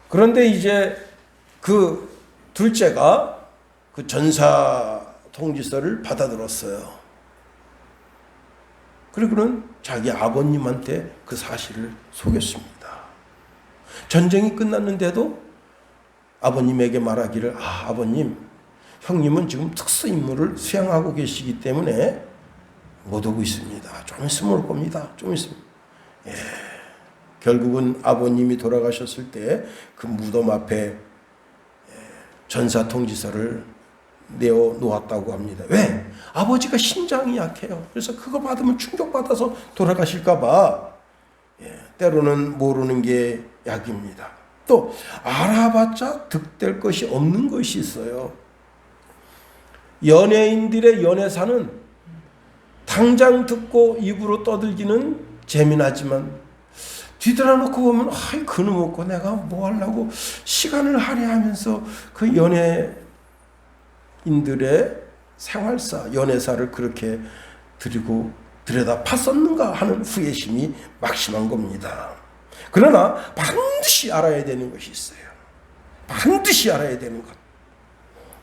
그런데 이제 그 둘째가 그 전사 통지서를 받아들었어요. 그리고는 자기 아버님한테 그 사실을 속였습니다. 전쟁이 끝났는데도 아버님에게 말하기를, 아버님, 형님은 지금 특수임무를 수행하고 계시기 때문에 못 오고 있습니다. 좀 있으면 올 겁니다. 좀 있으면. 결국은 아버님이 돌아가셨을 때 그 무덤 앞에 전사 통지서를 내어 놓았다고 합니다. 왜? 아버지가 심장이 약해요. 그래서 그거 받으면 충격받아서 돌아가실까 봐 때로는 모르는 게 약입니다. 또 알아봤자 득될 것이 없는 것이 있어요. 연예인들의 연애사는 당장 듣고 입으로 떠들기는 재미나지만 뒤돌아놓고 보면 그놈 없고 내가 뭐 하려고 시간을 할애하면서 그 연예인들의 생활사, 연애사를 그렇게 들여다 팠었는가 하는 후회심이 막심한 겁니다. 그러나 반드시 알아야 되는 것이 있어요. 반드시 알아야 되는 것.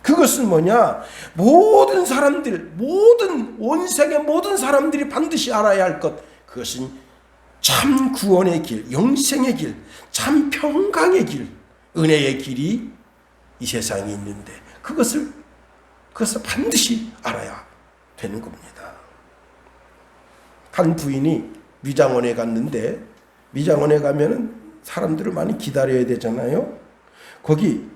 그것은 뭐냐? 모든 사람들, 온 세계 모든 사람들이 반드시 알아야 할 것. 그것은 참 구원의 길, 영생의 길, 참 평강의 길, 은혜의 길이 이 세상에 있는데 그것을 반드시 알아야 되는 겁니다. 한 부인이 미장원에 갔는데 미장원에 가면은 사람들을 많이 기다려야 되잖아요. 거기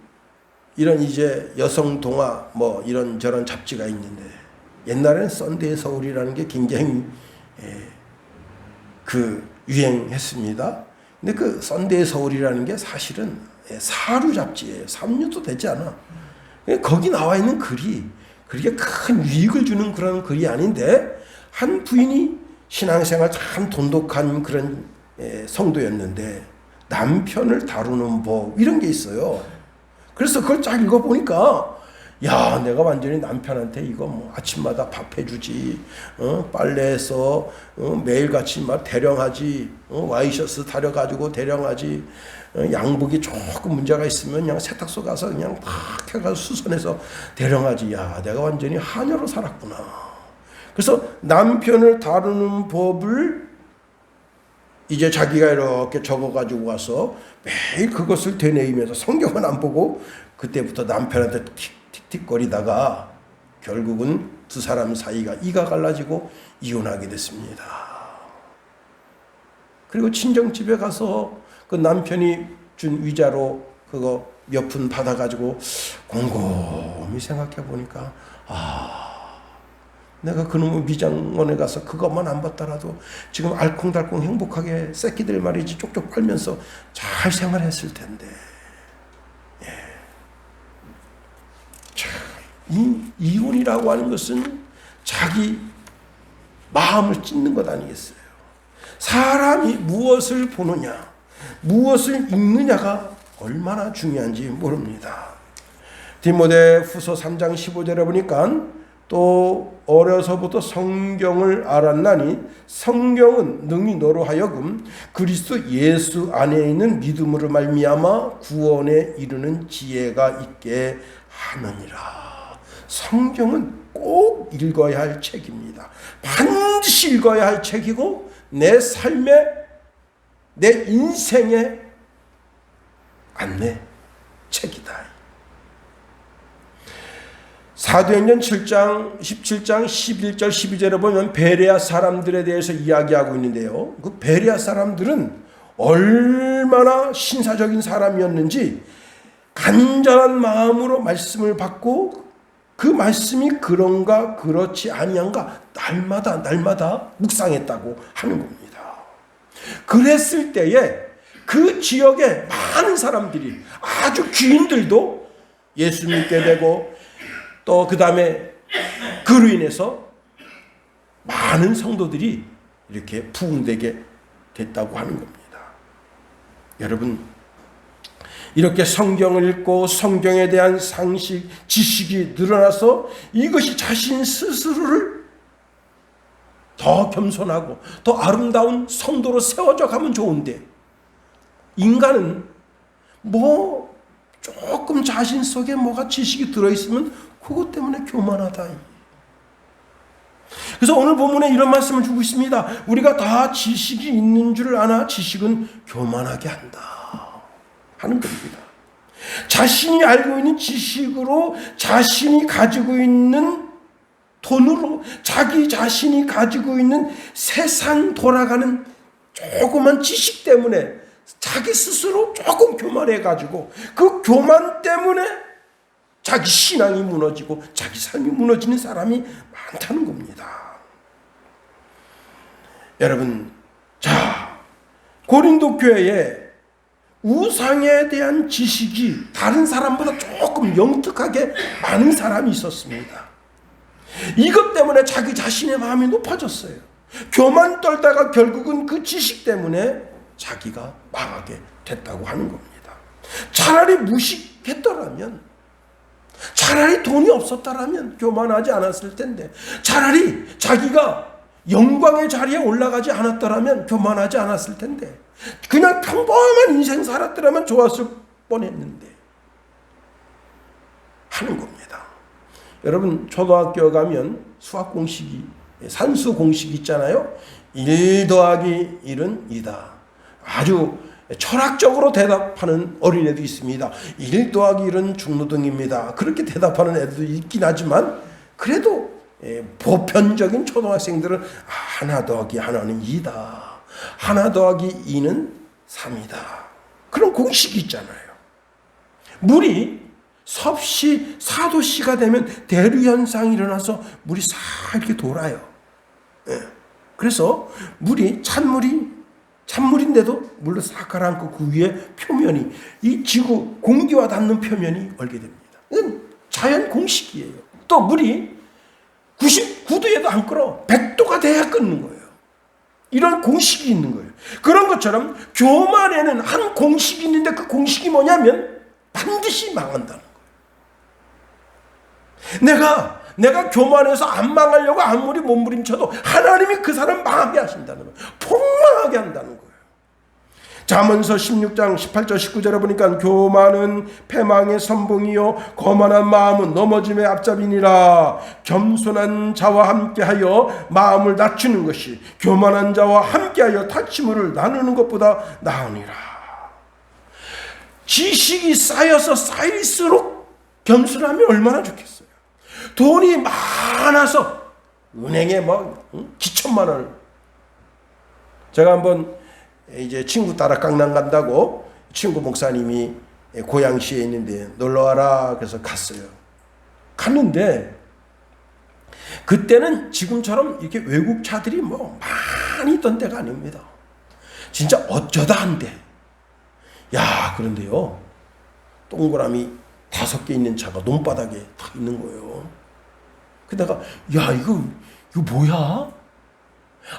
이런 이제 여성 동화 뭐 이런 저런 잡지가 있는데 옛날에는 썬데이 서울이라는 게 굉장히 유행했습니다. 근데 그 썬데이 서울이라는 게 사실은 사루 잡지예요. 3년도 되지 않아. 거기 나와 있는 글이 그렇게 큰 유익을 주는 그런 글이 아닌데 한 부인이 신앙생활 참 돈독한 그런 성도였는데 남편을 다루는 법 이런 게 있어요. 그래서 그걸 쫙 읽어보니까 야, 내가 완전히 남편한테 이거 뭐 아침마다 밥 해주지, 빨래해서 매일같이 막 대령하지, 와이셔츠 다려가지고 대령하지, 양복이 조금 문제가 있으면 그냥 세탁소 가서 그냥 팍 해가지고 수선해서 대령하지. 야, 내가 완전히 하녀로 살았구나. 그래서 남편을 다루는 법을 이제 자기가 이렇게 적어가지고 와서 매일 그것을 되뇌이면서 성경은 안 보고 그때부터 남편한테 틱틱거리다가 결국은 두 사람 사이가 이가 갈라지고 이혼하게 됐습니다. 그리고 친정집에 가서 그 남편이 준 위자료 그거 몇 푼 받아가지고 곰곰이 생각해 보니까 내가 그놈의 미장원에 가서 그것만 안 받더라도 지금 알콩달콩 행복하게 새끼들 말이지 쪽쪽 빨면서 잘 생활했을 텐데. 이 이혼이라고 하는 것은 자기 마음을 찢는 것 아니겠어요? 사람이 무엇을 보느냐, 무엇을 읽느냐가 얼마나 중요한지 모릅니다. 디모데 후서 3장 15절에 보니까 또 어려서부터 성경을 알았나니 성경은 능히 너로 하여금 그리스도 예수 안에 있는 믿음으로 말미암아 구원에 이르는 지혜가 있게 하느니라. 성경은 꼭 읽어야 할 책입니다. 반드시 읽어야 할 책이고 내 삶의 내 인생의 안내 책이다. 사도행전 7장 17장 11절 12절에 보면 베레아 사람들에 대해서 이야기하고 있는데요. 그 베레아 사람들은 얼마나 신사적인 사람이었는지 간절한 마음으로 말씀을 받고 그 말씀이 그런가 그렇지 아니한가 날마다 묵상했다고 하는 겁니다. 그랬을 때에 그 지역에 많은 사람들이 아주 귀인들도 예수 믿게 되고 또 그 다음에 그로 인해서 많은 성도들이 이렇게 부흥되게 됐다고 하는 겁니다. 여러분, 이렇게 성경을 읽고 성경에 대한 상식, 지식이 늘어나서 이것이 자신 스스로를 더 겸손하고 더 아름다운 성도로 세워져 가면 좋은데 인간은 뭐 조금 자신 속에 뭐가 지식이 들어있으면 그것 때문에 교만하다. 그래서 오늘 본문에 이런 말씀을 주고 있습니다. 우리가 다 지식이 있는 줄 아나 지식은 교만하게 한다 하는 겁니다. 자신이 알고 있는 지식으로, 자신이 가지고 있는 돈으로, 자기 자신이 가지고 있는 세상 돌아가는 조그만 지식 때문에 자기 스스로 조금 교만해가지고 그 교만 때문에 자기 신앙이 무너지고 자기 삶이 무너지는 사람이 많다는 겁니다. 여러분, 자, 고린도 교회에 우상에 대한 지식이 다른 사람보다 조금 영특하게 많은 사람이 있었습니다. 이것 때문에 자기 자신의 마음이 높아졌어요. 교만 떨다가 결국은 그 지식 때문에 자기가 망하게 됐다고 하는 겁니다. 차라리 무식했더라면, 차라리 돈이 없었더라면 교만하지 않았을 텐데, 차라리 자기가 영광의 자리에 올라가지 않았더라면 교만하지 않았을 텐데, 그냥 평범한 인생 살았더라면 좋았을 뻔했는데 하는 겁니다. 여러분, 초등학교 가면 수학 공식이, 산수 공식 있잖아요. 1 더하기 1은 2다. 아주 철학적으로 대답하는 어린애도 있습니다. 1 더하기 1은 중노등입니다. 그렇게 대답하는 애들도 있긴 하지만, 그래도 보편적인 초등학생들은 하나 더하기 하나는 2다. 하나 더하기 2는 3이다. 그런 공식이 있잖아요. 물이 섭씨 4도씨가 되면 대류현상이 일어나서 물이 싹 이렇게 돌아요. 그래서 물이 찬물인데도 물로 싹 가라앉고 그 위에 표면이, 이 지구 공기와 닿는 표면이 얼게 됩니다. 이건 자연 공식이에요. 또 물이 99도에도 안 끓어 100도가 돼야 끓는 거예요. 이런 공식이 있는 거예요. 그런 것처럼 교만에는 한 공식이 있는데 그 공식이 뭐냐면 반드시 망한다는 거예요. 내가 교만해서 안 망하려고 아무리 몸부림쳐도 하나님이 그 사람 망하게 하신다는 거예요. 폭망하게 한다는 거예요. 잠언서 16장 18절 19절에 보니까 교만은 패망의 선봉이요 거만한 마음은 넘어짐의 앞잡이니라. 겸손한 자와 함께하여 마음을 낮추는 것이 교만한 자와 함께하여 다치물을 나누는 것보다 나으니라. 지식이 쌓여서 쌓일수록 겸손하면 얼마나 좋겠어요. 돈이 많아서 은행에 기천만 원을, 제가 한번 이제 친구 따라 강남 간다고 친구 목사님이 고양시에 있는데 놀러와라 그래서 갔어요. 갔는데 그때는 지금처럼 이렇게 외국 차들이 많이 있던 때가 아닙니다. 진짜 어쩌다 한데, 그런데요, 동그라미 5개 있는 차가 논바닥에 딱 있는 거예요. 근데 내가 이거 뭐야?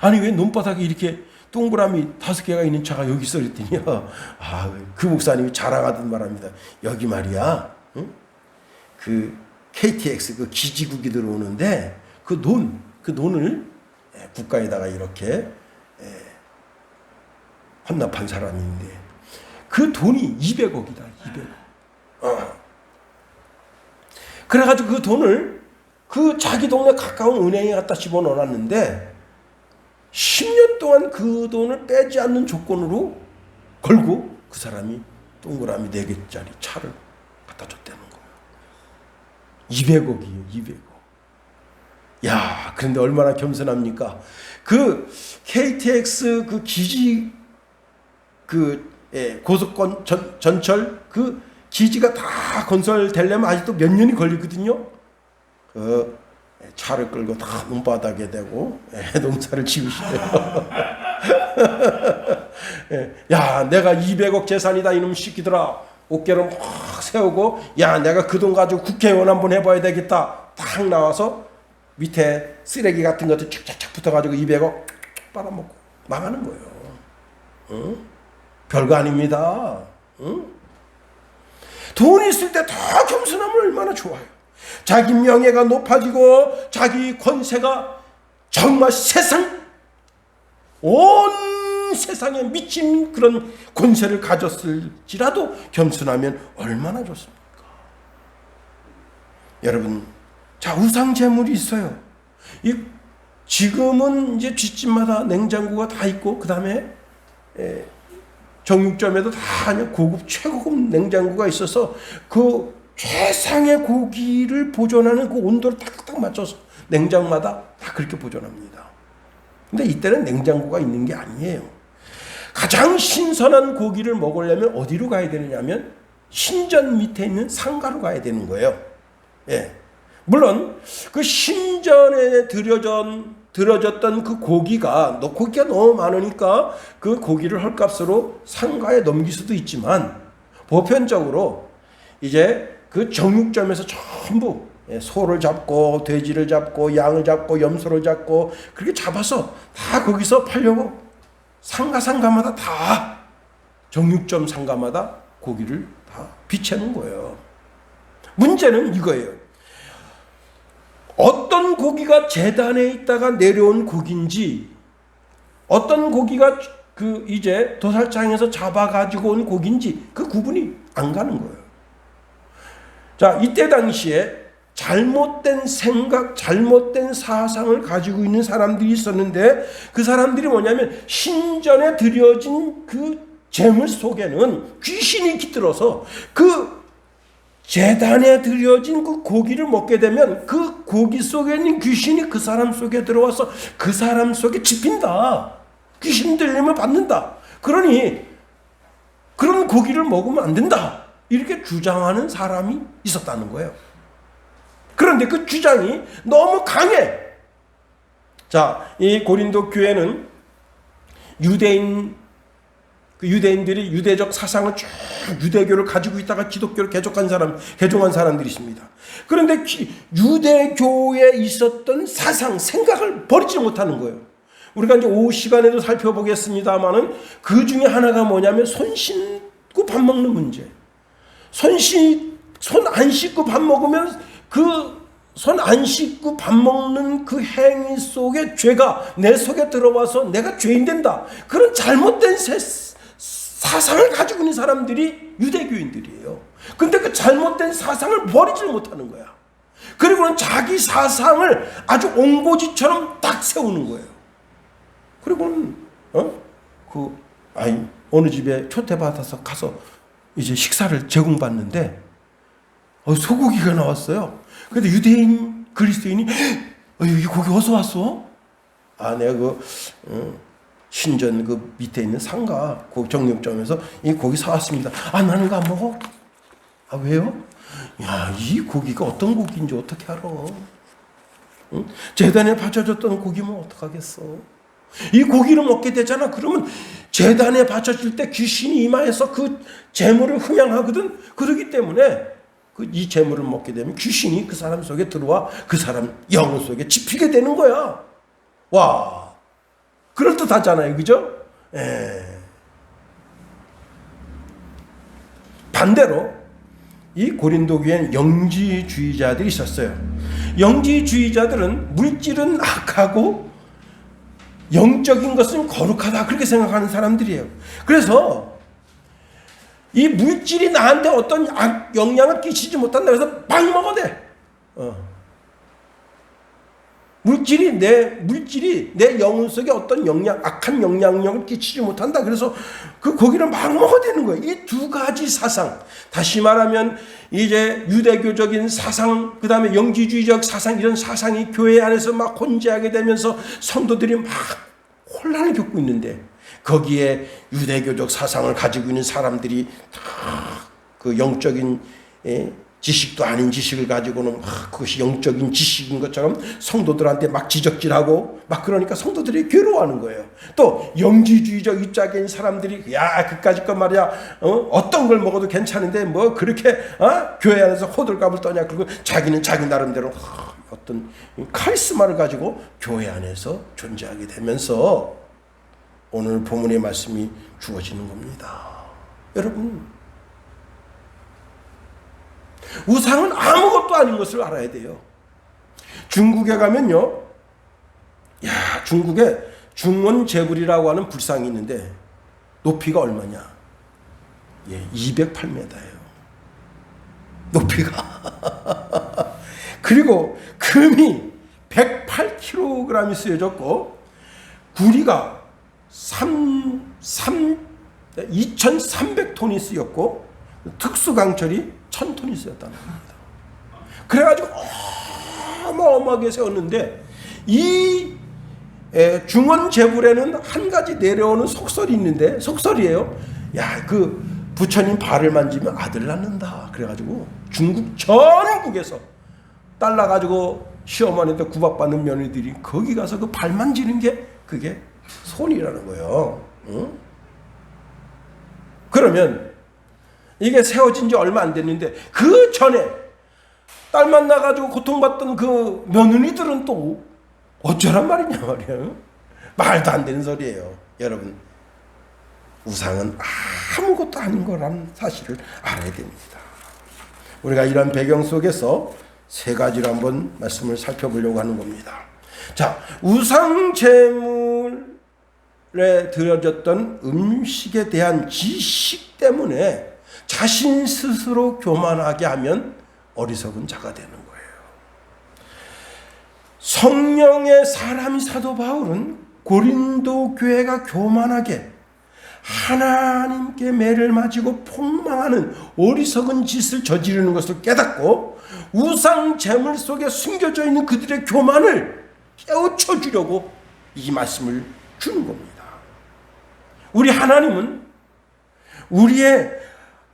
아니 왜 논바닥에 이렇게 동그라미 5개가 있는 차가 여기 있어? 그랬더니 그 목사님이 자랑하던 말합니다. 여기 말이야, 그 KTX 그 기지국이 들어오는데 그 논을 국가에다가 이렇게 헌납한 사람인데 그 돈이 200억이다. 200억. 그래가지고 그 돈을 그 자기 동네 가까운 은행에 갖다 집어넣어놨는데 10년 동안 그 돈을 빼지 않는 조건으로 걸고 그 사람이 동그라미 4개짜리 차를 갖다 줬다는 거예요. 200억이에요. 200억. 그런데 얼마나 겸손합니까? 그 KTX 그 기지 고속권 전철 그 기지가 다 건설되려면 아직도 몇 년이 걸리거든요. 그 차를 끌고 다 논바닥에 대고 농사를 지으시대요. 내가 200억 재산이다 이놈 시키더라. 어깨를 확 세우고 내가 그 돈 가지고 국회의원 한번 해봐야 되겠다. 딱 나와서 밑에 쓰레기 같은 것도 착착착 붙어가지고 200억 빨아먹고 망하는 거예요. 별거 아닙니다. 돈이 있을 때 더 겸손하면 얼마나 좋아요. 자기 명예가 높아지고 자기 권세가 정말 세상 온 온 세상에 미친 그런 권세를 가졌을지라도 겸손하면 얼마나 좋습니까? 여러분, 자, 우상 제물이 있어요. 지금은 이제 뒷집마다 냉장고가 다 있고, 그 다음에 정육점에도 다 고급 최고급 냉장고가 있어서 그 최상의 고기를 보존하는 그 온도를 딱딱 맞춰서 냉장마다 다 그렇게 보존합니다. 근데 이때는 냉장고가 있는 게 아니에요. 가장 신선한 고기를 먹으려면 어디로 가야 되느냐면 신전 밑에 있는 상가로 가야 되는 거예요. 예. 물론 그 신전에 들어졌던 그 고기가 너무 많으니까 그 고기를 헐값으로 상가에 넘길 수도 있지만, 보편적으로 이제 그 정육점에서 전부 소를 잡고 돼지를 잡고 양을 잡고 염소를 잡고 그렇게 잡아서 다 거기서 팔려고 상가마다 다 정육점 상가마다 고기를 다 비치는 거예요. 문제는 이거예요. 어떤 고기가 제단에 있다가 내려온 고기인지, 어떤 고기가 그 이제 도살장에서 잡아가지고 온 고기인지 그 구분이 안 가는 거예요. 자, 이때 당시에 잘못된 생각, 잘못된 사상을 가지고 있는 사람들이 있었는데, 그 사람들이 뭐냐면 신전에 드려진 그 제물 속에는 귀신이 깃들어서 그 제단에 드려진 그 고기를 먹게 되면 그 고기 속에 있는 귀신이 그 사람 속에 들어와서 그 사람 속에 집힌다. 귀신 들리면 받는다. 그러니 그런 고기를 먹으면 안 된다. 이렇게 주장하는 사람이 있었다는 거예요. 그런데 그 주장이 너무 강해. 자, 이 고린도 교회는 유대인들이 유대적 사상을 쭉 유대교를 가지고 있다가 기독교를 개종한 사람들이 있습니다. 그런데 유대교에 있었던 사상, 생각을 버리지 못하는 거예요. 우리가 이제 오후 시간에도 살펴보겠습니다만은 그 중에 하나가 뭐냐면 손 씻고 밥 먹는 문제. 손 안 씻고 밥 먹으면 그 손 안 씻고 밥 먹는 그 행위 속에 죄가 내 속에 들어와서 내가 죄인 된다. 그런 잘못된 사상을 가지고 있는 사람들이 유대교인들이에요. 근데 그 잘못된 사상을 버리지 못하는 거야. 그리고는 자기 사상을 아주 옹고지처럼 딱 세우는 거예요. 그리고는 어느 집에 초대받아서 가서 이제 식사를 제공받는데 소고기가 나왔어요. 근데 유대인 그리스도인이 이 고기 어디서 왔어? 내가 신전 그 밑에 있는 상가 그 정육점에서 이 고기 사왔습니다. 나는 이거 안 먹어. 왜요? 이 고기가 어떤 고기인지 어떻게 알아? 응? 제단에 바쳐졌던 고기면 어떡하겠어? 이 고기를 먹게 되잖아. 그러면 제단에 바쳐질 때 귀신이 임하여서 그 재물을 흠양하거든. 그러기 때문에 이 재물을 먹게 되면 귀신이 그 사람 속에 들어와 그 사람 영혼 속에 집히게 되는 거야. 와, 그럴듯하잖아요, 그죠? 반대로 이 고린도 교회는 영지주의자들이 있었어요. 영지주의자들은 물질은 악하고 영적인 것은 거룩하다, 그렇게 생각하는 사람들이에요. 그래서 이 물질이 나한테 어떤 영향을 끼치지 못한다 그래서 막 먹어도 돼. 물질이 내 영혼 속에 어떤 악한 영향력을 끼치지 못한다. 그래서 그 고기를 막 먹어도 되는 거예요. 이 두 가지 사상, 다시 말하면 이제 유대교적인 사상, 그 다음에 영지주의적 사상, 이런 사상이 교회 안에서 막 혼재하게 되면서 성도들이 막 혼란을 겪고 있는데, 거기에 유대교적 사상을 가지고 있는 사람들이 다 그 영적인 지식도 아닌 지식을 가지고는 그것이 영적인 지식인 것처럼 성도들한테 막 지적질하고 막 그러니까 성도들이 괴로워하는 거예요. 또 영지주의적 입장인 사람들이 그까짓 거 말이야, 어떤 걸 먹어도 괜찮은데 뭐 그렇게 교회 안에서 호들갑을 떠냐. 그리고 자기는 자기 나름대로 어떤 카리스마를 가지고 교회 안에서 존재하게 되면서 오늘 본문의 말씀이 주어지는 겁니다. 여러분, 우상은 아무것도 아닌 것을 알아야 돼요. 중국에 가면요, 중국에 중원제불이라고 하는 불상이 있는데 높이가 얼마냐? 208m예요. 높이가. 그리고 금이 108kg이 쓰여졌고 구리가 2,300톤이 쓰였고 특수강철이 1,000톤이 쓰였다는 겁니다. 그래가지고 어마어마하게 세웠는데 이 중원제불에는 한 가지 내려오는 속설이 있는데, 속설이에요. 야, 그 부처님 발을 만지면 아들 낳는다. 그래가지고 중국 전국에서 딸 낳아가지고 시어머니한테 구박받는 며느리들이 거기 가서 그 발 만지는 게 그게 손이라는 거예요. 응? 그러면 이게 세워진 지 얼마 안 됐는데 그 전에 딸 만나가지고 고통받던 그 며느리들은 또 어쩌란 말이냐 말이에요. 말도 안 되는 소리예요. 여러분, 우상은 아무것도 아닌 거라는 사실을 알아야 됩니다. 우리가 이런 배경 속에서 세 가지로 한번 말씀을 살펴보려고 하는 겁니다. 자, 우상 제물에 드려졌던 음식에 대한 지식 때문에 자신 스스로 교만하게 하면 어리석은 자가 되는 거예요. 성령의 사람이 사도 바울은 고린도 교회가 교만하게 하나님께 매를 맞이고 폭망하는 어리석은 짓을 저지르는 것을 깨닫고 우상 제물 속에 숨겨져 있는 그들의 교만을 깨우쳐 주려고 이 말씀을 주는 겁니다. 우리 하나님은 우리의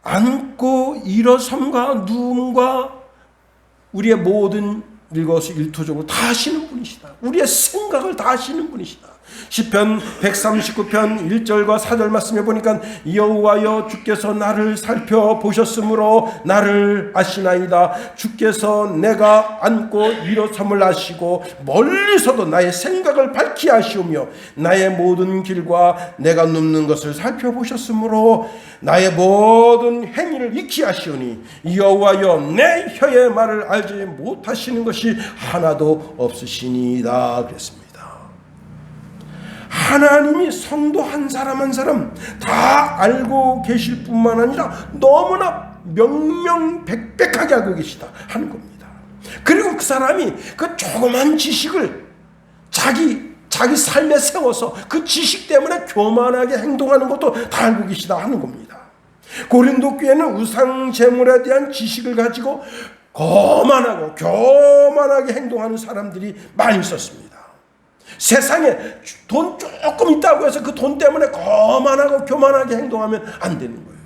앉고 일어섬과 누움과 우리의 모든 일거수일투족을 다 아시는 분이시다. 우리의 생각을 다 아시는 분이시다. 시편 139편 1절과 4절 말씀해 보니까 여호와여 주께서 나를 살펴보셨으므로 나를 아시나이다. 주께서 내가 앉고 일어섬을 아시고 멀리서도 나의 생각을 밝히 아시오며 나의 모든 길과 내가 눕는 것을 살펴보셨으므로 나의 모든 행위를 익히 아시오니 여호와여 내 혀의 말을 알지 못하시는 것이 하나도 없으시니이다. 그랬습니다. 하나님이 성도 한 사람 한 사람 다 알고 계실 뿐만 아니라 너무나 명명백백하게 알고 계시다 하는 겁니다. 그리고 그 사람이 그 조그만 지식을 자기 삶에 세워서 그 지식 때문에 교만하게 행동하는 것도 다 알고 계시다 하는 겁니다. 고린도 교회는 우상 제물에 대한 지식을 가지고 거만하고 교만하게 행동하는 사람들이 많이 있었습니다. 세상에 돈 조금 있다고 해서 그 돈 때문에 거만하고 교만하게 행동하면 안 되는 거예요.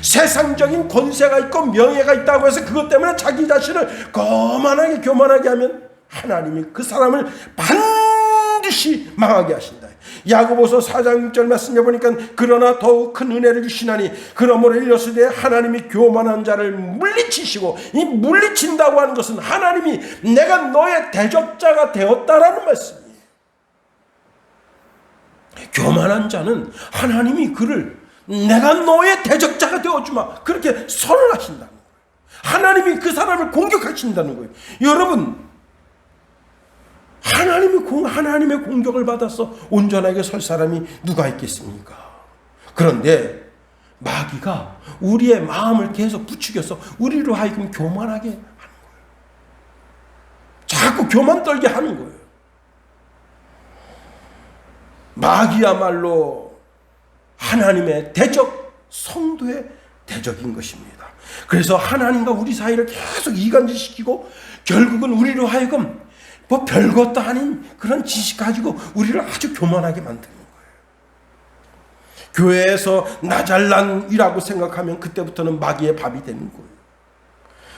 세상적인 권세가 있고 명예가 있다고 해서 그것 때문에 자기 자신을 거만하게 교만하게 하면 하나님이 그 사람을 반드시 망하게 하신다. 야고보서 4장 6절 말씀해 보니까 그러나 더욱 큰 은혜를 주시나니 그러므로 일러스되 하나님이 교만한 자를 물리치시고, 이 물리친다고 하는 것은 하나님이 내가 너의 대적자가 되었다라는 말씀이에요. 교만한 자는 하나님이 그를 내가 너의 대적자가 되어주마 그렇게 선언하신다는 거예요. 하나님이 그 사람을 공격하신다는 거예요. 여러분, 하나님의 공격을 받아서 온전하게 설 사람이 누가 있겠습니까? 그런데 마귀가 우리의 마음을 계속 부추겨서 우리로 하여금 교만하게 하는 거예요. 자꾸 교만 떨게 하는 거예요. 마귀야말로 하나님의 대적, 성도의 대적인 것입니다. 그래서 하나님과 우리 사이를 계속 이간질시키고 결국은 우리로 하여금 뭐 별것도 아닌 그런 지식 가지고 우리를 아주 교만하게 만드는 거예요. 교회에서 나 잘난이라고 생각하면 그때부터는 마귀의 밥이 되는 거예요.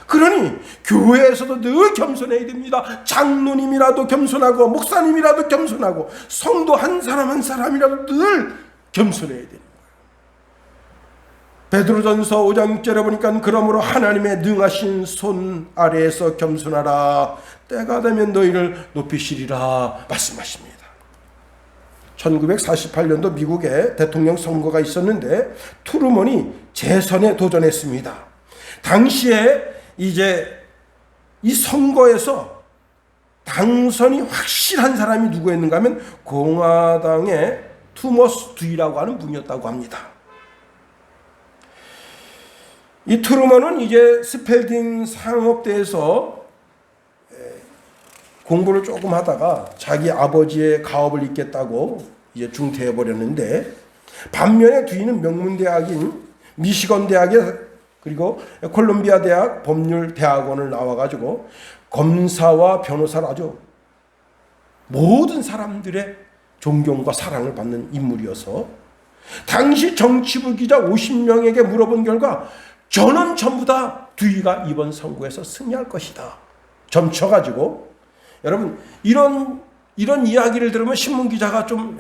그러니 교회에서도 늘 겸손해야 됩니다. 장로님이라도 겸손하고 목사님이라도 겸손하고 성도 한 사람 한 사람이라도 늘 겸손해야 되는 거예요. 베드로전서 5장 6절에 보니까 그러므로 하나님의 능하신 손 아래에서 겸손하라. 때가 되면 너희를 높이시리라 말씀하십니다. 1948년도 미국에 대통령 선거가 있었는데 트루먼이 재선에 도전했습니다. 당시에 이제 이 선거에서 당선이 확실한 사람이 누구였는가 하면 공화당의 투머스 듀이라고 하는 분이었다고 합니다. 이 트루먼은 이제 스펠딩 상업대에서 공부를 조금 하다가 자기 아버지의 가업을 잇겠다고 이제 중퇴해 버렸는데, 반면에 듀이는 명문대학인 미시건 대학에 그리고 콜롬비아 대학 법률 대학원을 나와가지고 검사와 변호사를 아주 모든 사람들의 존경과 사랑을 받는 인물이어서 당시 정치부 기자 50명에게 물어본 결과 저는 전부 다 듀이가 이번 선거에서 승리할 것이다 점쳐가지고, 여러분 이런 이야기를 들으면 신문 기자가 좀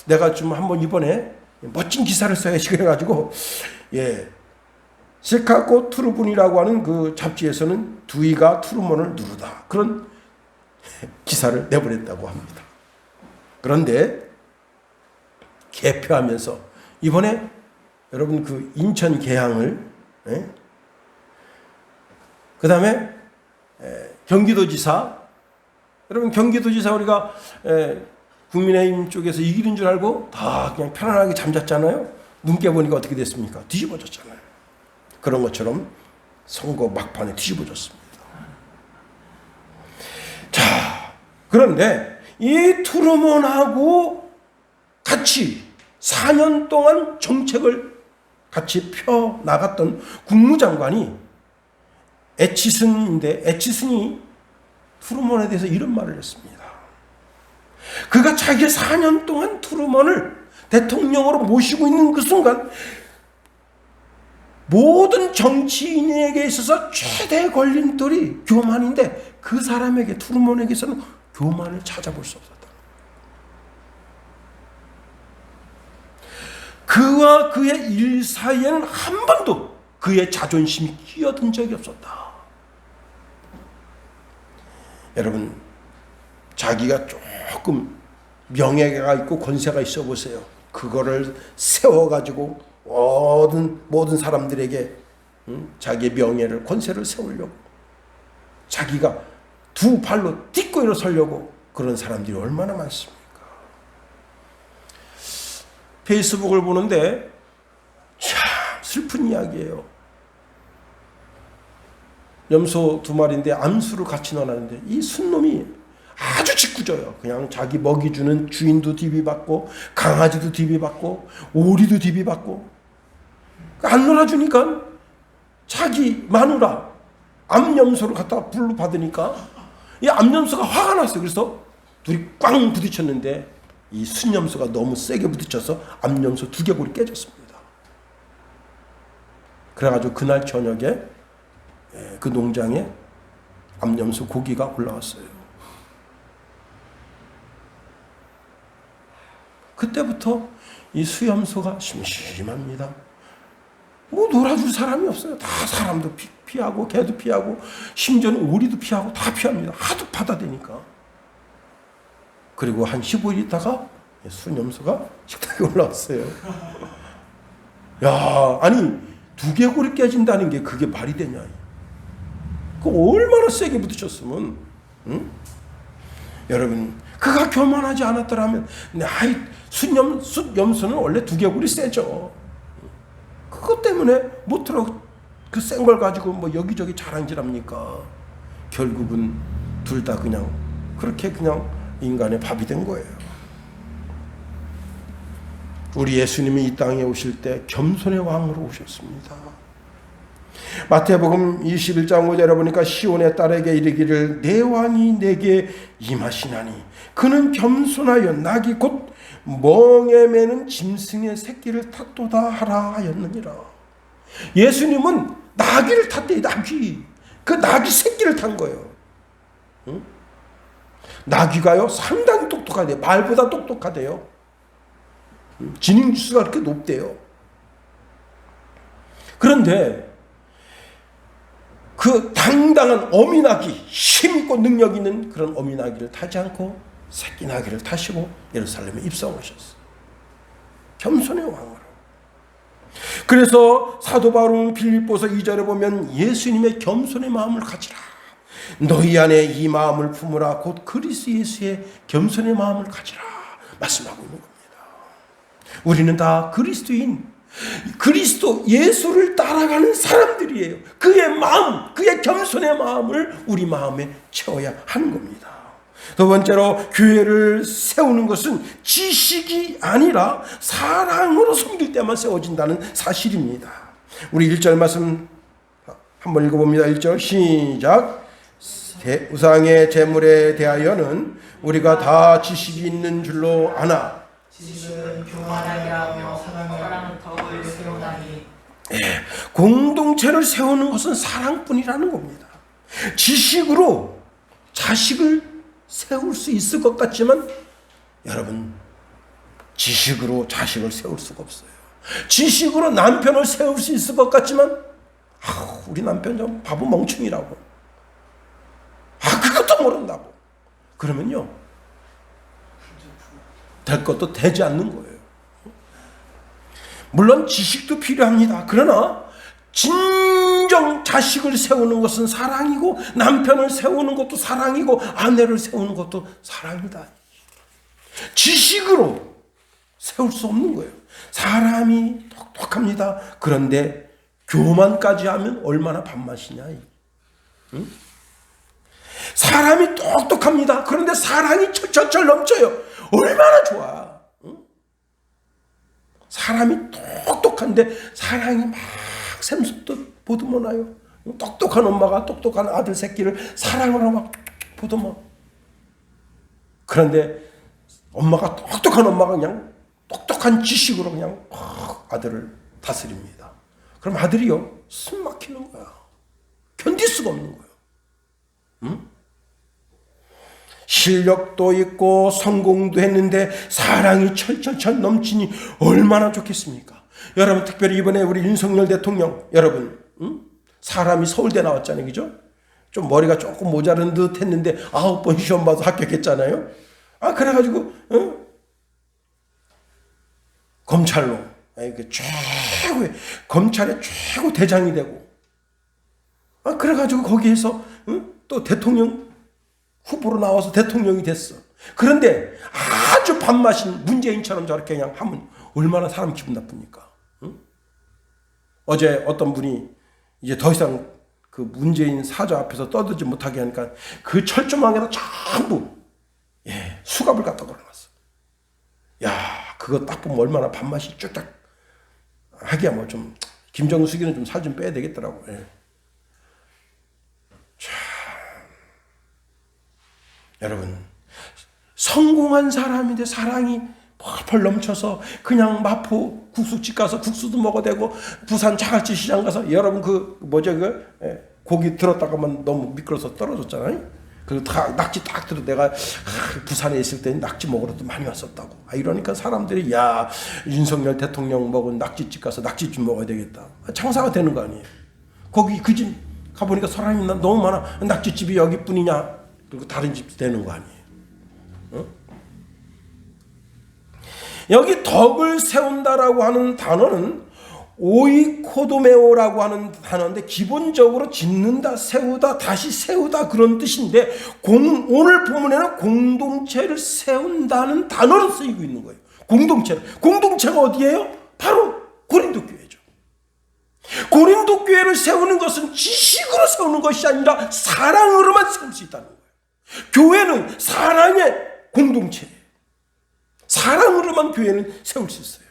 내가 좀 한번 이번에 멋진 기사를 써야지 그래가지고 시카고 트루븐이라고 하는 그 잡지에서는 듀이가 트루먼을 누르다 그런 기사를 내보냈다고 합니다. 그런데 개표하면서 이번에 여러분 그 인천 계양을 그 다음에 경기도지사, 여러분 경기도지사 우리가 국민의힘 쪽에서 이기는 줄 알고 다 그냥 편안하게 잠잤잖아요. 눈 깨보니까 어떻게 됐습니까? 뒤집어졌잖아요. 그런 것처럼 선거 막판에 뒤집어졌습니다. 자, 그런데 이 트루먼하고 같이 4년 동안 정책을 같이 펴 나갔던 국무장관이 애치슨인데, 애치슨이 트루먼에 대해서 이런 말을 했습니다. 그가 자기 4년 동안 트루먼을 대통령으로 모시고 있는 그 순간 모든 정치인에게 있어서 최대 걸림돌이 교만인데 그 사람에게, 트루먼에게서는 교만을 찾아볼 수 없었다. 그와 그의 일 사이에는 한 번도 그의 자존심이 끼어든 적이 없었다. 여러분, 자기가 조금 명예가 있고 권세가 있어 보세요. 그거를 세워가지고 모든 사람들에게 자기의 명예를, 권세를 세우려고, 자기가 두 발로 딛고 일어서려고 그런 사람들이 얼마나 많습니까? 페이스북을 보는데 참 슬픈 이야기예요. 염소 2마리인데 암수를 같이 넣어놨는데 이 순놈이 아주 짓궂어요. 그냥 자기 먹이 주는 주인도 디비받고 강아지도 디비받고 오리도 디비받고, 안 놀아주니까 자기 마누라 암염소를 갖다가 불로 받으니까 이 암염소가 화가 났어요. 그래서 둘이 꽝 부딪혔는데 이 순염소가 너무 세게 부딪혀서 암염소 두개골이 깨졌습니다. 그래가지고 그날 저녁에 그 농장에 암염소 고기가 올라왔어요. 그때부터 이 수염소가 심심합니다. 뭐 놀아줄 사람이 없어요. 다 사람도 피하고 개도 피하고 심지어는 오리도 피하고 다 피합니다. 하도 받아대니까. 그리고 한 15일 있다가 수염소가 식탁에 올라왔어요. 야, 아니 두개골이 깨진다는 게 그게 말이 되냐. 그 얼마나 세게 부딪혔으면, 응? 여러분, 그가 교만하지 않았더라면, 순염소는 원래 두개골이 세죠. 그것 때문에 못하러 그 센 걸 가지고 뭐 여기저기 자랑질합니까? 결국은 둘 다 그냥 그렇게 그냥 인간의 밥이 된 거예요. 우리 예수님이 이 땅에 오실 때 겸손의 왕으로 오셨습니다. 마태복음 21장 5절에 보니까 시온의 딸에게 이르기를 내 왕이 내게 임하시나니 그는 겸손하여 낙이 곧 멍에 매는 짐승의 새끼를 탔도다 하라 하였느니라. 예수님은 나귀를 탔대요. 나귀. 그 나귀 새끼를 탄 거예요. 응? 나귀가요 상당히 똑똑하대요. 말보다 똑똑하대요. 지능지수가 그렇게 높대요. 그런데 그 당당한 어미나귀, 힘있고 능력 있는 그런 어미나귀를 타지 않고 새끼나귀를 타시고 예루살렘에 입성하셨어요. 겸손의 왕으로. 그래서 사도 바울은 빌립보서 2절에 보면 예수님의 겸손의 마음을 가지라. 너희 안에 이 마음을 품으라. 곧 그리스도 예수의 겸손의 마음을 가지라 말씀하고 있는 겁니다. 우리는 다 그리스도인, 그리스도 예수를 따라가는 사람들이에요. 그의 마음, 그의 겸손의 마음을 우리 마음에 채워야 하는 겁니다. 두 번째로 교회를 세우는 것은 지식이 아니라 사랑으로 섬길 때만 세워진다는 사실입니다. 우리 1절 말씀 한번 읽어봅니다. 1절 시작. 우상의 제물에 대하여는 우리가 다 지식이 있는 줄로 아나. 지식은 교만하게 하며 사랑은 덕을 세우나니. 공동체를 세우는 것은 사랑뿐이라는 겁니다. 지식으로 자식을 세울 수 있을 것 같지만 여러분, 지식으로 자식을 세울 수가 없어요. 지식으로 남편을 세울 수 있을 것 같지만 우리 남편 좀 바보 멍충이라고, 그것도 모른다고 그러면요 될 것도 되지 않는 거예요. 물론 지식도 필요합니다. 그러나 진정 자식을 세우는 것은 사랑이고, 남편을 세우는 것도 사랑이고, 아내를 세우는 것도 사랑이다. 지식으로 세울 수 없는 거예요. 사람이 똑똑합니다. 그런데 교만까지 하면 얼마나 밥맛이냐. 응? 사람이 똑똑합니다. 그런데 사랑이 철철철 넘쳐요. 얼마나 좋아. 응? 사람이 똑똑한데 사랑이 막 샘솟듯 보듬어놔요. 똑똑한 엄마가 똑똑한 아들 새끼를 사랑으로 막 보듬어. 그런데 똑똑한 엄마가 그냥 똑똑한 지식으로 그냥 아들을 다스립니다. 그럼 아들이요 숨 막히는 거야. 견딜 수가 없는 거예요. 응? 실력도 있고 성공도 했는데 사랑이 철철철 넘치니 얼마나 좋겠습니까? 여러분, 특별히 이번에 우리 윤석열 대통령, 여러분, 사람이 서울대 나왔잖아요, 그죠? 좀 머리가 조금 모자른 듯 했는데 9번 시험 봐서 합격했잖아요. 그래가지고 검찰로 최고의 검찰의 최고 대장이 되고, 그래가지고 거기에서 또 대통령 후보로 나와서 대통령이 됐어. 그런데 아주 밥맛인 문재인처럼 저렇게 그냥 하면 얼마나 사람 기분 나쁩니까? 어제 어떤 분이 이제 더 이상 그 문재인 사저 앞에서 떠들지 못하게 하니까 그 철조망에다 전부 수갑을 갖다 걸어놨어. 야, 그거 딱 보면 얼마나 밥맛이 쭉 하기야 뭐 좀 김정숙이는 좀 살 좀 빼야 되겠더라고. 자, 여러분, 성공한 사람인데 사랑이 펄펄 넘쳐서 그냥 마포 국수집 가서 국수도 먹어도 되고, 부산 자갈치 시장 가서 여러분 고기 들었다가만 너무 미끄러서 떨어졌잖아요. 그리고 다 낙지 딱 들어. 내가 부산에 있을 때 낙지 먹으러 또 많이 왔었다고. 이러니까 사람들이 야, 윤석열 대통령 먹은 낙지집 가서 낙지집 먹어야 되겠다. 장사가 되는 거 아니에요. 거기 그 집 가보니까 사람이 너무 많아. 낙지집이 여기뿐이냐? 그리고 다른 집도 되는 거 아니에요. 여기 덕을 세운다라고 하는 단어는 오이코도메오라고 하는 단어인데, 기본적으로 짓는다, 세우다, 다시 세우다 그런 뜻인데, 오늘 본문에는 공동체를 세운다는 단어로 쓰이고 있는 거예요. 공동체가 어디예요? 바로 고린도 교회죠. 고린도 교회를 세우는 것은 지식으로 세우는 것이 아니라 사랑으로만 세울 수 있다는 거예요. 교회는 사랑의 공동체예요. 사랑으로만 교회는 세울 수 있어요.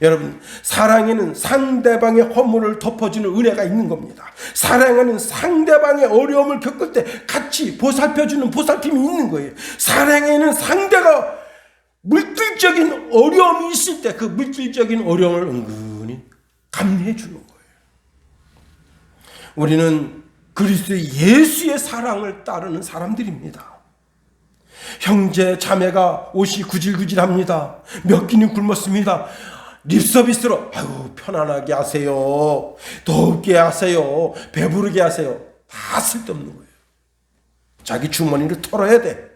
여러분, 사랑에는 상대방의 허물을 덮어주는 은혜가 있는 겁니다. 사랑에는 상대방의 어려움을 겪을 때 같이 보살펴주는 보살핌이 있는 거예요. 사랑에는 상대가 물질적인 어려움이 있을 때 그 물질적인 어려움을 은근히 감내해 주는 거예요. 우리는 그리스도 예수의 사랑을 따르는 사람들입니다. 형제 자매가 옷이 구질구질합니다. 몇 끼니 굶었습니다. 립서비스로 편안하게 하세요, 덥게 하세요, 배부르게 하세요. 다 쓸데없는 거예요. 자기 주머니를 털어야 돼.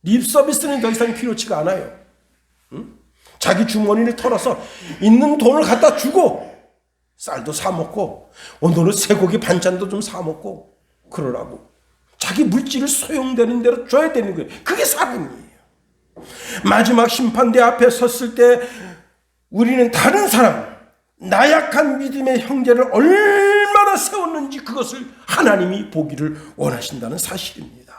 립서비스는 더 이상 필요치가 않아요. 자기 주머니를 털어서 있는 돈을 갖다 주고 쌀도 사 먹고 오늘은 쇠고기 반찬도 좀 사 먹고 그러라고. 자기 물질을 소용되는 대로 줘야 되는 거예요. 그게 사랑이에요. 마지막 심판대 앞에 섰을 때 우리는 다른 사람, 나약한 믿음의 형제를 얼마나 세웠는지 그것을 하나님이 보기를 원하신다는 사실입니다.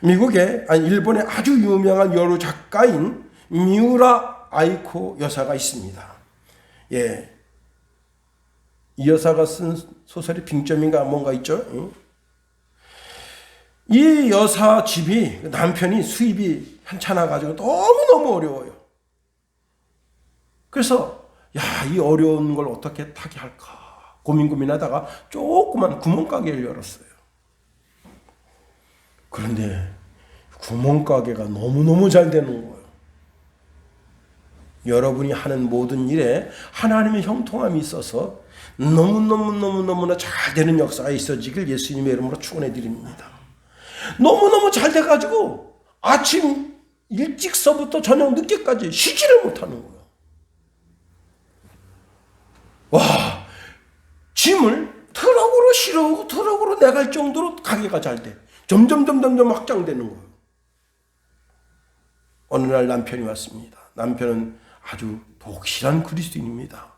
일본의 아주 유명한 여로 작가인 미우라 아이코 여사가 있습니다. 예, 이 여사가 쓴 소설이 빙점인가 뭔가 있죠. 이 여사 집이 남편이 수입이 현찮아가지고 너무너무 어려워요. 그래서 이 어려운 걸 어떻게 타개할까 고민하다가 조그만 구멍가게를 열었어요. 그런데 구멍가게가 너무너무 잘 되는 거예요. 여러분이 하는 모든 일에 하나님의 형통함이 있어서 너무나 잘 되는 역사가 있어지길 예수님의 이름으로 축원해 드립니다. 너무너무 잘 돼가지고 아침 일찍서부터 저녁 늦게까지 쉬지를 못하는 거예요. 와, 짐을 트럭으로 실어오고 트럭으로 내갈 정도로 가게가 잘 돼. 점점 확장되는 거예요. 어느 날 남편이 왔습니다. 남편은 아주 독실한 그리스도인입니다.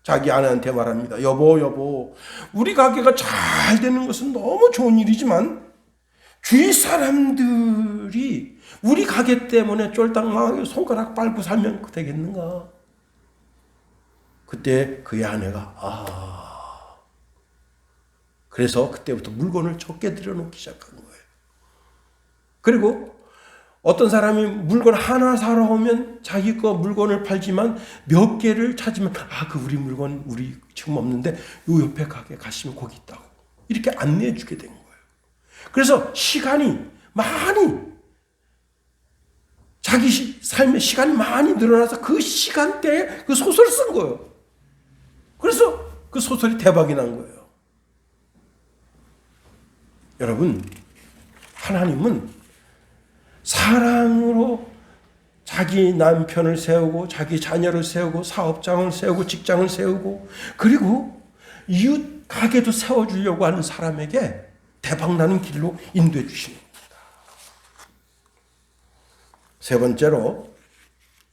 자기 아내한테 말합니다. 여보, 우리 가게가 잘 되는 것은 너무 좋은 일이지만 주위 사람들이 우리 가게 때문에 쫄딱 망하게 손가락 빨고 살면 되겠는가? 그때 그의 아내가 그래서 그때부터 물건을 적게 들여놓기 시작한 거예요. 그리고 어떤 사람이 물건 하나 사러 오면 자기 거 물건을 팔지만 몇 개를 찾으면 우리 물건 우리 지금 없는데 요 옆에 가게 가시면 거기 있다고 이렇게 안내해 주게 된 거예요. 그래서 시간이 많이 자기 삶의 시간이 많이 늘어나서 그 시간대에 그 소설을 쓴 거예요. 그래서 그 소설이 대박이 난 거예요. 여러분, 하나님은 사랑으로 자기 남편을 세우고 자기 자녀를 세우고 사업장을 세우고 직장을 세우고 그리고 이웃 가게도 세워주려고 하는 사람에게 대박나는 길로 인도해 주십니다. 세 번째로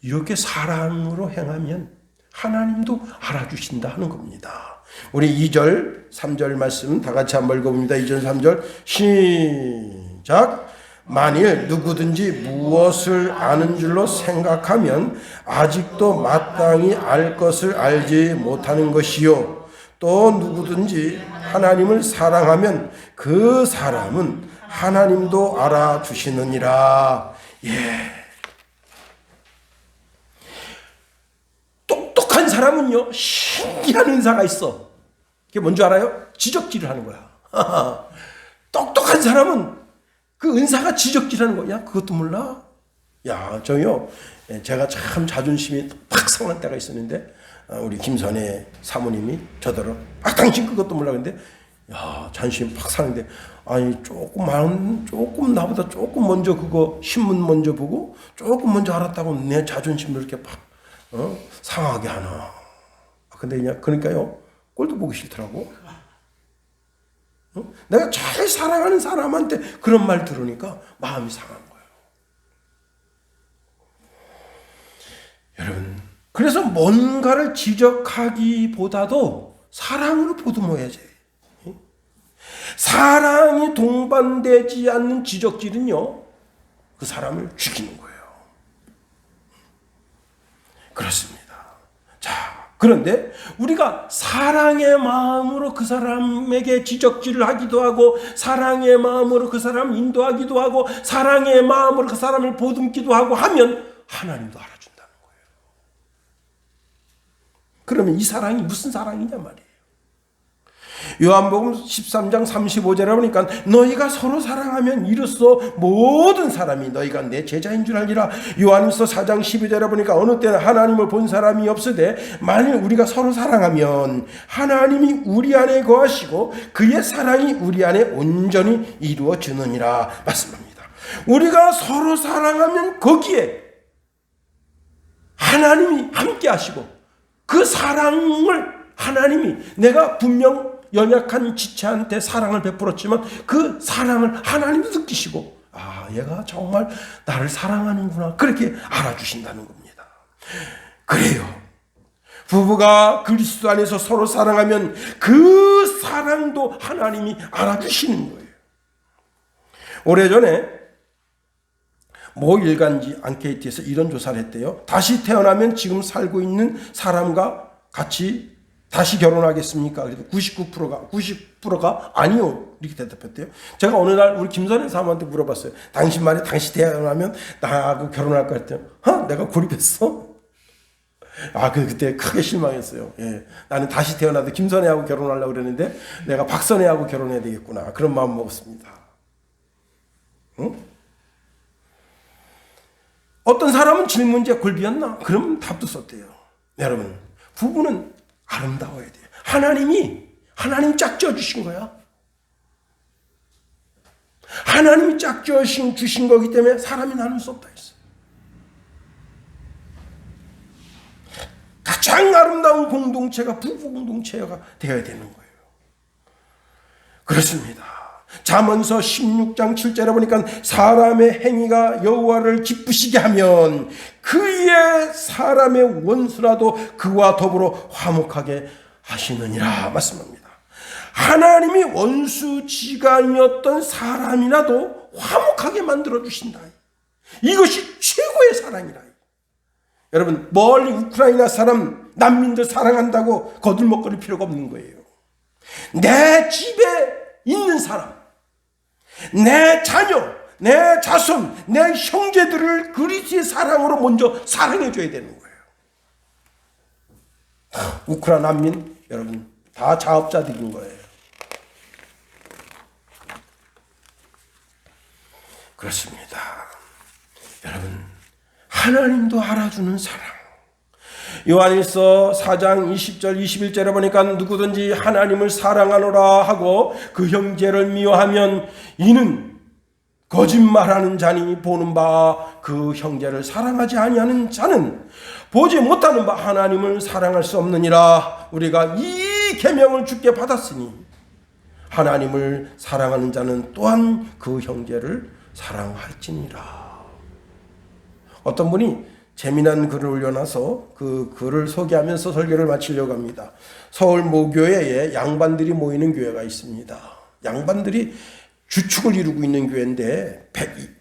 이렇게 사랑으로 행하면 하나님도 알아주신다 하는 겁니다. 우리 2절 3절 말씀 다 같이 한번 읽어봅니다. 2절 3절 시작. 만일 누구든지 무엇을 아는 줄로 생각하면 아직도 마땅히 알 것을 알지 못하는 것이요 또 누구든지 하나님을 사랑하면 그 사람은 하나님도 알아주시느니라. 똑똑한 사람은요 신기한 은사가 있어. 그게 뭔지 알아요? 지적질을 하는 거야. 똑똑한 사람은 그 은사가 지적질하는 거야. 그것도 몰라? 저요 제가 참 자존심이 팍 상한 때가 있었는데 우리 김선혜 사모님이 저더러 당신 그것도 몰라. 근데 자존심이 팍 상한데 조금 나보다 조금 먼저 그거 신문 먼저 보고 조금 먼저 알았다고 내 자존심을 이렇게 팍 상하게 하나. 근데 그러니까요 꼴도 보기 싫더라고. 내가 잘 사랑하는 사람한테 그런 말 들으니까 마음이 상한 거예요. 여러분, 그래서 뭔가를 지적하기보다도 사랑으로 보듬어야지. 사랑이 동반되지 않는 지적질은요 그 사람을 죽이는 거예요. 그렇습니다. 그런데 우리가 사랑의 마음으로 그 사람에게 지적질을 하기도 하고 사랑의 마음으로 그 사람을 인도하기도 하고 사랑의 마음으로 그 사람을 보듬기도 하고 하면 하나님도 알아준다는 거예요. 그러면 이 사랑이 무슨 사랑이냐 말이에요. 요한복음 13장 35절에 보니까 너희가 서로 사랑하면 이로써 모든 사람이 너희가 내 제자인 줄 알리라. 요한일서 4장 12절에 보니까 어느 때는 하나님을 본 사람이 없으되 만일 우리가 서로 사랑하면 하나님이 우리 안에 거하시고 그의 사랑이 우리 안에 온전히 이루어지느니라 말씀합니다. 우리가 서로 사랑하면 거기에 하나님이 함께 하시고 그 사랑을 하나님이 내가 분명 연약한 지체한테 사랑을 베풀었지만 그 사랑을 하나님도 느끼시고 얘가 정말 나를 사랑하는구나 그렇게 알아주신다는 겁니다. 그래요. 부부가 그리스도 안에서 서로 사랑하면 그 사랑도 하나님이 알아주시는 거예요. 오래전에 모 일간지 앙케이트에서 이런 조사를 했대요. 다시 태어나면 지금 살고 있는 사람과 같이 다시 결혼하겠습니까? 그래서 90%가 아니요 이렇게 대답했대요. 제가 어느 날 우리 김선혜 사모한테 물어봤어요. 당신 말에 다시 태어나면 나하고 결혼할 거 같아요. 내가 고립했어? 그때 크게 실망했어요. 나는 다시 태어나도 김선혜하고 결혼하려고 그랬는데 내가 박선혜하고 결혼해야 되겠구나. 그런 마음 먹었습니다. 응? 어떤 사람은 질문지에 골비었나? 그럼 답도 썼대요. 여러분, 부부는 아름다워야 돼요. 하나님이 짝지어 주신 거야. 하나님이 짝지어 주신 거기 때문에 사람이 나눌 수 없다 했어요. 가장 아름다운 공동체가 부부 공동체가 되어야 되는 거예요. 그렇습니다. 잠언서 16장 7절에 보니까 사람의 행위가 여호와를 기쁘시게 하면 그의 사람의 원수라도 그와 더불어 화목하게 하시느니라 말씀합니다. 하나님이 원수지간이었던 사람이라도 화목하게 만들어 주신다. 이것이 최고의 사랑이라. 여러분, 멀리 우크라이나 사람, 난민들 사랑한다고 거들먹거릴 필요가 없는 거예요. 내 집에 있는 사람, 내 자녀, 내 자손, 내 형제들을 그리스도의 사랑으로 먼저 사랑해 줘야 되는 거예요. 우크라이나 난민 여러분 다 자업자들인 거예요. 그렇습니다. 여러분, 하나님도 알아주는 사랑. 요한일서 4장 20절 21절에 보니까 누구든지 하나님을 사랑하노라 하고 그 형제를 미워하면 이는 거짓말하는 자니 보는 바 그 형제를 사랑하지 아니하는 자는 보지 못하는 바 하나님을 사랑할 수 없느니라. 우리가 이 계명을 주께 받았으니 하나님을 사랑하는 자는 또한 그 형제를 사랑할지니라. 어떤 분이 재미난 글을 올려놔서 그 글을 소개하면서 설교를 마치려고 합니다. 서울 모교회에 양반들이 모이는 교회가 있습니다. 양반들이 주축을 이루고 있는 교회인데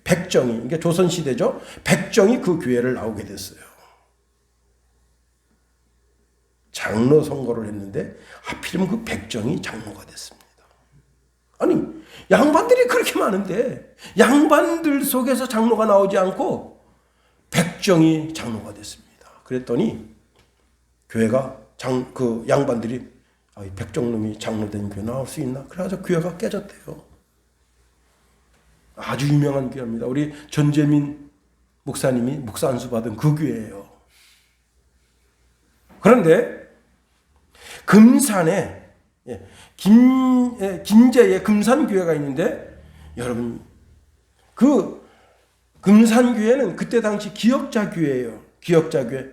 백정이, 이게 조선시대죠. 백정이 그 교회를 나오게 됐어요. 장로 선거를 했는데 하필이면 그 백정이 장로가 됐습니다. 아니, 양반들이 그렇게 많은데 양반들 속에서 장로가 나오지 않고 백정이 장로가 됐습니다. 그랬더니 교회가 그 양반들이 백정놈이 장로된 교회 나올 수 있나? 그래서 교회가 깨졌대요. 아주 유명한 교회입니다. 우리 전재민 목사님이 목사 안수 받은 그 교회예요. 그런데 금산에 김제에 금산교회가 있는데 여러분 그 금산교회는 그때 당시 기역자교회예요. 기역자교회.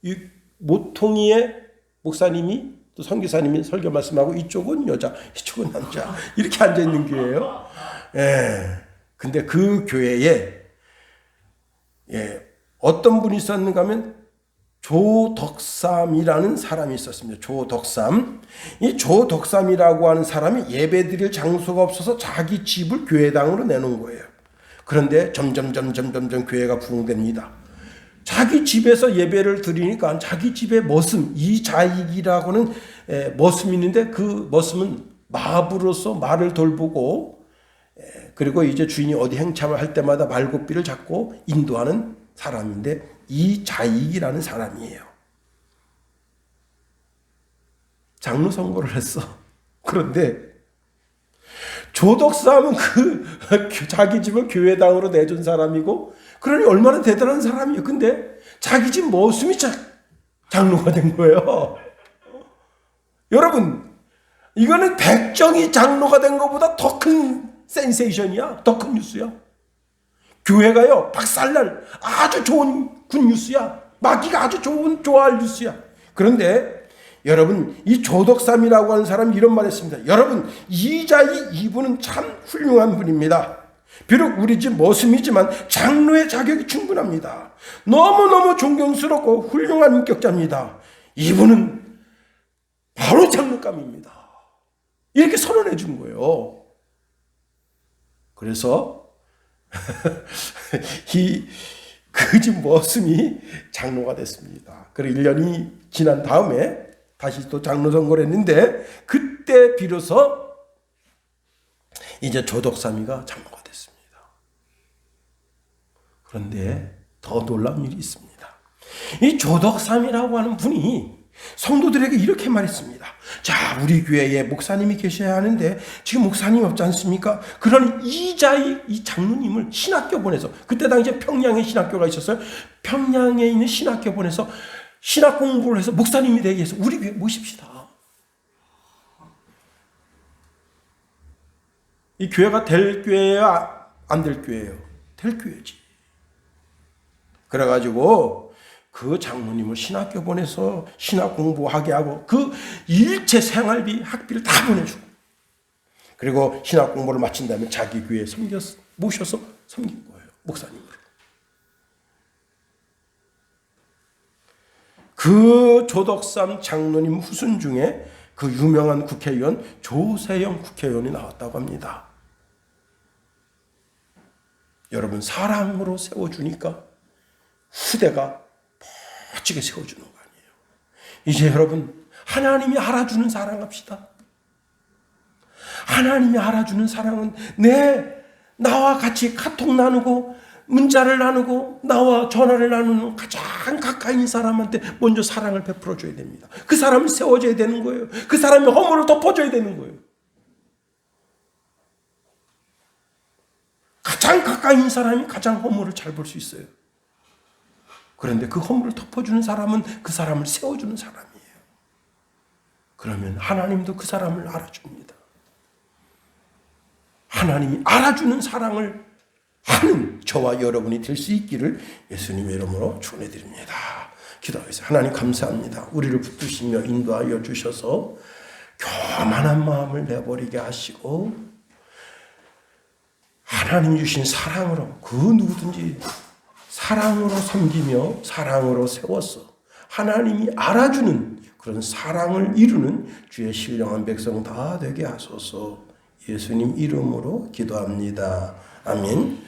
이 모퉁이의 목사님이 또 선교사님이 설교 말씀하고 이쪽은 여자, 이쪽은 남자 이렇게 앉아 있는 교회예요. 근데 그 교회에 어떤 분이 있었는가 하면 조덕삼이라는 사람이 있었습니다. 조덕삼. 이 조덕삼이라고 하는 사람이 예배드릴 장소가 없어서 자기 집을 교회당으로 내놓은 거예요. 그런데 점점 교회가 부흥됩니다. 자기 집에서 예배를 드리니까 자기 집의 머슴, 이자익이라고는 머슴이 있는데 그 머슴은 마부로서 말을 돌보고 그리고 이제 주인이 어디 행참을 할 때마다 말고삐를 잡고 인도하는 사람인데 이자익이라는 사람이에요. 장로 선고를 했어. 그런데 조덕삼은 자기 집을 교회당으로 내준 사람이고 그러니 얼마나 대단한 사람이에요. 근데 자기 집 머슴이 장로가 된 거예요. 여러분, 이거는 백정이 장로가 된 것보다 더 큰 센세이션이야. 더 큰 뉴스야. 교회가요, 박살날 아주 좋은 굿뉴스야. 마귀가 아주 좋아할 뉴스야. 그런데 여러분, 이 조덕삼이라고 하는 사람이 이런 말 했습니다. 여러분, 이자희 이분은 참 훌륭한 분입니다. 비록 우리 집 머슴이지만 장로의 자격이 충분합니다. 너무너무 존경스럽고 훌륭한 인격자입니다. 이분은 바로 장로감입니다. 이렇게 선언해 준 거예요. 그래서 그 집 머슴이 장로가 됐습니다. 그리고 1년이 지난 다음에 다시 또 장로 선거를 했는데 그때 비로소 이제 조덕삼이가 장로가 됐습니다. 그런데 더 놀라운 일이 있습니다. 이 조덕삼이라고 하는 분이 성도들에게 이렇게 말했습니다. 자, 우리 교회에 목사님이 계셔야 하는데 지금 목사님 없지 않습니까? 그런 이자희 이 장로님을 신학교 보내서, 그때 당시에 평양에 신학교가 있었어요. 평양에 있는 신학교 보내서 신학 공부를 해서 목사님이 되게 해서 우리 교회 모십시다. 이 교회가 될 교회예요? 안 될 교회예요? 될 교회지. 그래가지고 그 장로님을 신학교 보내서 신학 공부하게 하고 그 일체 생활비, 학비를 다 보내주고, 그리고 신학 공부를 마친 다음에 자기 교회에 모셔서 섬긴 거예요. 목사님으로. 그 조덕삼 장로님 후손 중에 그 유명한 국회의원 조세영 국회의원이 나왔다고 합니다. 여러분, 사랑으로 세워주니까 후대가 멋지게 세워주는 거 아니에요. 이제 여러분, 하나님이 알아주는 사랑합시다. 하나님이 알아주는 사랑은 나와 같이 카톡 나누고 문자를 나누고 나와 전화를 나누는 가장 가까이 있는 사람한테 먼저 사랑을 베풀어줘야 됩니다. 그 사람을 세워줘야 되는 거예요. 그 사람의 허물을 덮어줘야 되는 거예요. 가장 가까이 있는 사람이 가장 허물을 잘 볼 수 있어요. 그런데 그 허물을 덮어주는 사람은 그 사람을 세워주는 사람이에요. 그러면 하나님도 그 사람을 알아줍니다. 하나님이 알아주는 사랑을 하는 저와 여러분이 될 수 있기를 예수님의 이름으로 축원해드립니다. 기도하겠습니다. 하나님 감사합니다. 우리를 붙드시며 인도하여 주셔서 교만한 마음을 내버리게 하시고 하나님 주신 사랑으로 그 누구든지 사랑으로 섬기며 사랑으로 세워서 하나님이 알아주는 그런 사랑을 이루는 주의 신령한 백성 다 되게 하소서. 예수님 이름으로 기도합니다. 아멘.